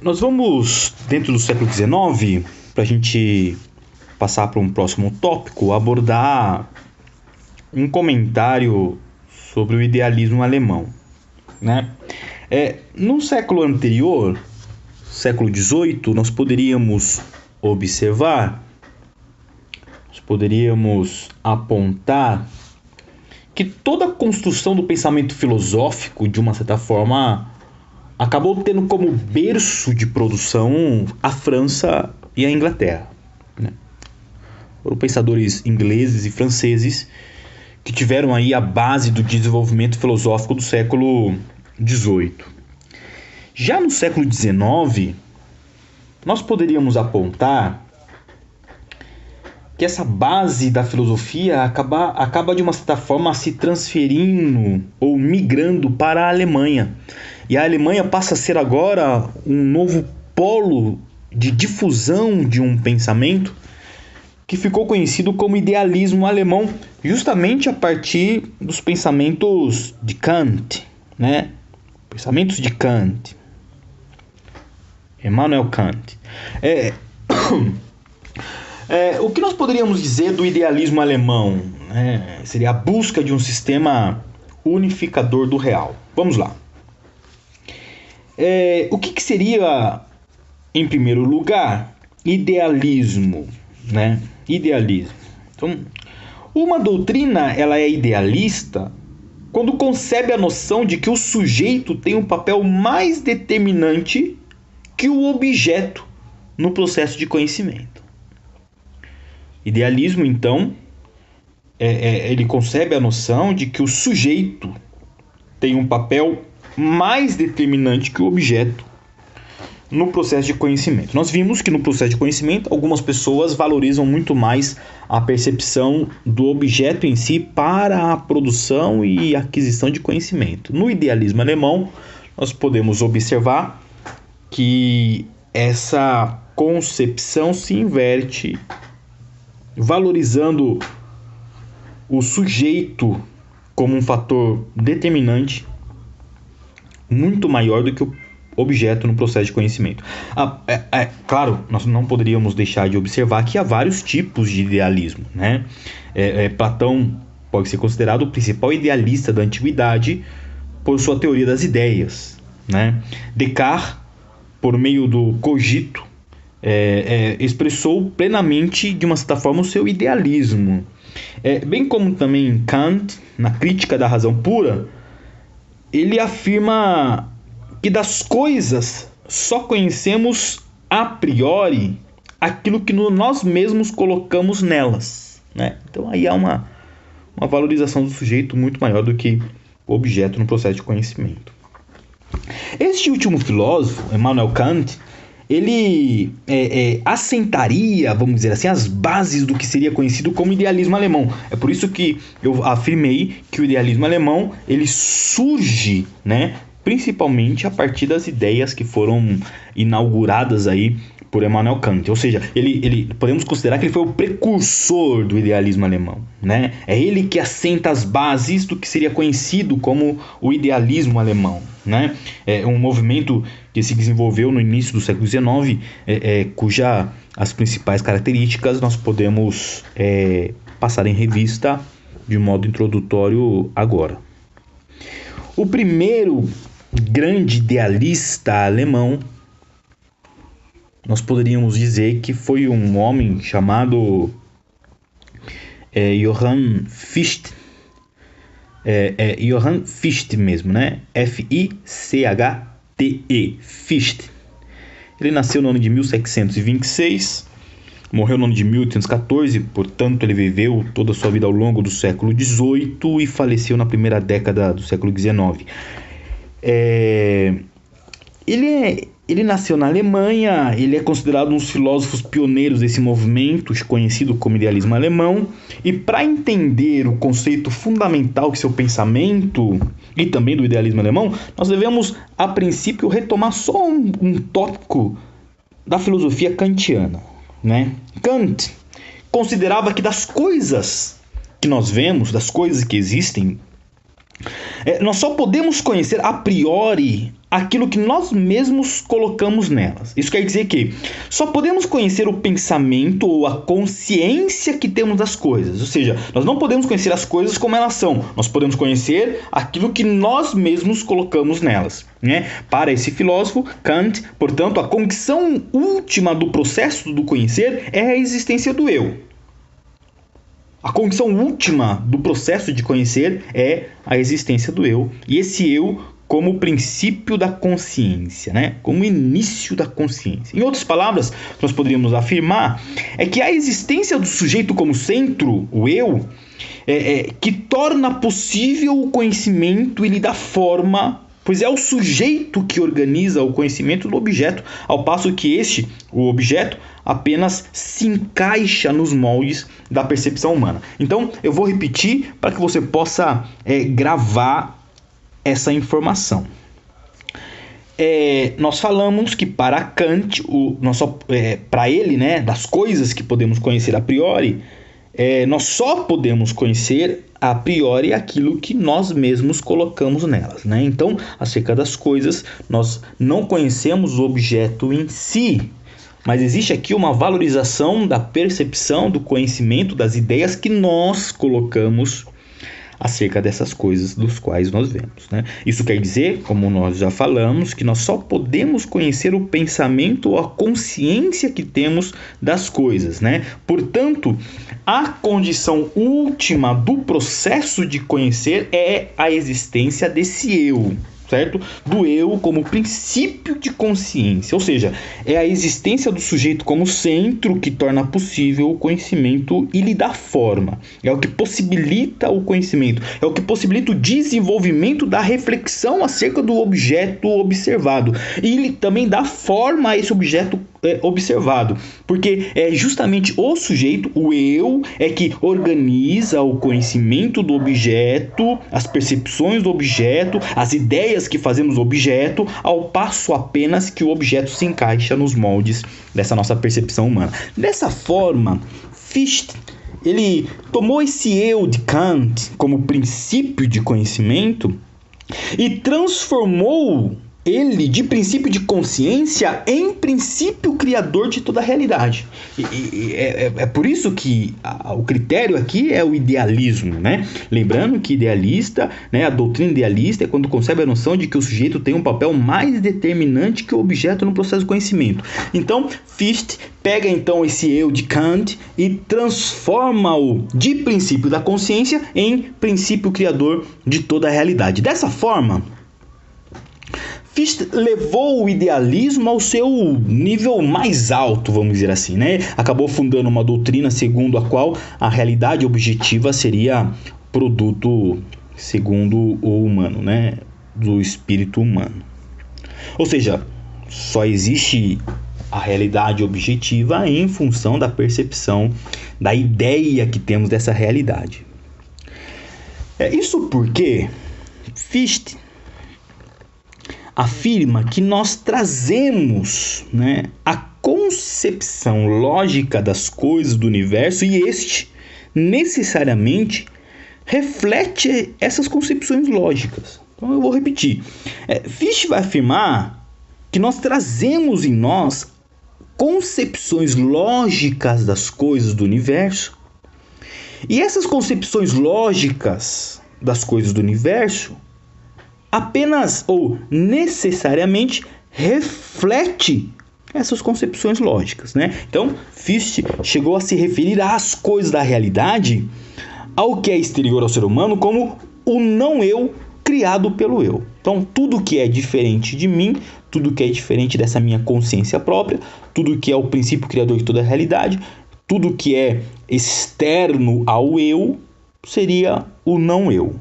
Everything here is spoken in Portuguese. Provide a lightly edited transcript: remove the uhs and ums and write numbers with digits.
Nós vamos, dentro do século XIX, para a gente passar para um próximo tópico, abordar um comentário sobre o idealismo alemão, né? No século anterior, século XVIII, nós poderíamos observar, nós poderíamos apontar que toda a construção do pensamento filosófico, de uma certa forma, acabou tendo como berço de produção a França e a Inglaterra, né? Foram pensadores ingleses e franceses que tiveram aí a base do desenvolvimento filosófico do século XVIII. Já no século XIX, nós poderíamos apontar que essa base da filosofia acaba de uma certa forma se transferindo ou migrando para a Alemanha. E a Alemanha passa a ser agora um novo polo de difusão de um pensamento que ficou conhecido como idealismo alemão, justamente a partir dos pensamentos de Kant, né? Pensamentos de Kant. Immanuel Kant. O que nós poderíamos dizer do idealismo alemão? Seria a busca de um sistema unificador do real. Vamos lá. O que seria, em primeiro lugar, idealismo, né? Idealismo. Então, uma doutrina ela é idealista quando concebe a noção de que o sujeito tem um papel mais determinante que o objeto no processo de conhecimento. Idealismo, então, ele concebe a noção de que o sujeito tem um papel mais determinante que o objeto no processo de conhecimento. Nós vimos que no processo de conhecimento, algumas pessoas valorizam muito mais a percepção do objeto em si para a produção e aquisição de conhecimento. No idealismo alemão, nós podemos observar que essa concepção se inverte, valorizando o sujeito como um fator determinante muito maior do que o objeto no processo de conhecimento. Claro, nós não poderíamos deixar de observar que há vários tipos de idealismo, né? Platão pode ser considerado o principal idealista da antiguidade por sua teoria das ideias, né? Descartes, por meio do cogito, expressou plenamente, de uma certa forma, o seu idealismo. Bem como também Kant, na Crítica da Razão Pura, ele afirma que das coisas só conhecemos a priori aquilo que nós mesmos colocamos nelas, né? Então aí há uma valorização do sujeito muito maior do que o objeto no processo de conhecimento. Este último filósofo, Immanuel Kant, ele assentaria, vamos dizer assim, as bases do que seria conhecido como idealismo alemão. É por isso que eu afirmei que o idealismo alemão ele surge, né, principalmente a partir das ideias que foram inauguradas aí por Immanuel Kant. Ou seja, ele podemos considerar que ele foi o precursor do idealismo alemão, né? É ele que assenta as bases do que seria conhecido como o idealismo alemão, né? É um movimento que se desenvolveu no início do século XIX, cuja as principais características nós podemos passar em revista de modo introdutório agora. O primeiro grande idealista alemão, nós poderíamos dizer que foi um homem chamado Johann Fichte. Johann Fichte mesmo, né? F-I-C-H-T-E, Fichte. Ele nasceu no ano de 1726, morreu no ano de 1814, portanto ele viveu toda a sua vida ao longo do século XVIII e faleceu na primeira década do século XIX. Ele nasceu na Alemanha, ele é considerado um dos filósofos pioneiros desse movimento, conhecido como idealismo alemão, e para entender o conceito fundamental de seu pensamento e também do idealismo alemão, nós devemos, a princípio, retomar só um tópico da filosofia kantiana, né? Kant considerava que das coisas que nós vemos, das coisas que existem, nós só podemos conhecer a priori aquilo que nós mesmos colocamos nelas. Isso quer dizer que só podemos conhecer o pensamento ou a consciência que temos das coisas. Ou seja, nós não podemos conhecer as coisas como elas são. Nós podemos conhecer aquilo que nós mesmos colocamos nelas, né? Para esse filósofo, Kant, portanto, a condição última do processo do conhecer é a existência do eu. A condição última do processo de conhecer é a existência do eu. E esse eu como princípio da consciência, né? Como início da consciência. Em outras palavras, nós poderíamos afirmar é que a existência do sujeito como centro, o eu, que torna possível o conhecimento e lhe dá forma, pois é o sujeito que organiza o conhecimento do objeto, ao passo que o objeto, apenas se encaixa nos moldes da percepção humana. Então, eu vou repetir para que você possa gravar essa informação. Nós falamos que para Kant, para ele, né, das coisas que podemos conhecer a priori, nós só podemos conhecer a priori aquilo que nós mesmos colocamos nelas, né? Então, acerca das coisas, nós não conhecemos o objeto em si, mas existe aqui uma valorização da percepção, do conhecimento, das ideias que nós colocamos acerca dessas coisas dos quais nós vemos, né? Isso quer dizer, como nós já falamos, que nós só podemos conhecer o pensamento ou a consciência que temos das coisas, né? Portanto, a condição última do processo de conhecer é a existência desse eu, certo? Do eu como princípio de consciência, ou seja, é a existência do sujeito como centro que torna possível o conhecimento e lhe dá forma. É o que possibilita o conhecimento, é o que possibilita o desenvolvimento da reflexão acerca do objeto observado. E ele também dá forma a esse objeto observado, porque é justamente o sujeito, o eu, que organiza o conhecimento do objeto, as percepções do objeto, as ideias que fazemos do objeto, ao passo apenas que o objeto se encaixa nos moldes dessa nossa percepção humana. Dessa forma, Fichte, ele tomou esse eu de Kant como princípio de conhecimento e transformou ele, de princípio de consciência, em princípio criador de toda a realidade. É por isso que o critério aqui é o idealismo, né? Lembrando que idealista, né, a doutrina idealista é quando concebe a noção de que o sujeito tem um papel mais determinante que o objeto no processo do conhecimento. Então, Fichte pega então esse eu de Kant e transforma-o de princípio da consciência em princípio criador de toda a realidade. Dessa forma, Fichte levou o idealismo ao seu nível mais alto, vamos dizer assim, né? Acabou fundando uma doutrina segundo a qual a realidade objetiva seria produto segundo o humano, né? Do espírito humano. Ou seja, só existe a realidade objetiva em função da percepção, da ideia que temos dessa realidade. Isso porque Fichte afirma que nós trazemos, né, a concepção lógica das coisas do universo e este necessariamente reflete essas concepções lógicas. Então eu vou repetir. Fichte vai afirmar que nós trazemos em nós concepções lógicas das coisas do universo e essas concepções lógicas das coisas do universo apenas ou necessariamente reflete essas concepções lógicas, né? Então, Fichte chegou a se referir às coisas da realidade, ao que é exterior ao ser humano, como o não-eu criado pelo eu. Então, tudo que é diferente de mim, tudo que é diferente dessa minha consciência própria, tudo que é o princípio criador de toda a realidade, tudo que é externo ao eu, seria o não-eu.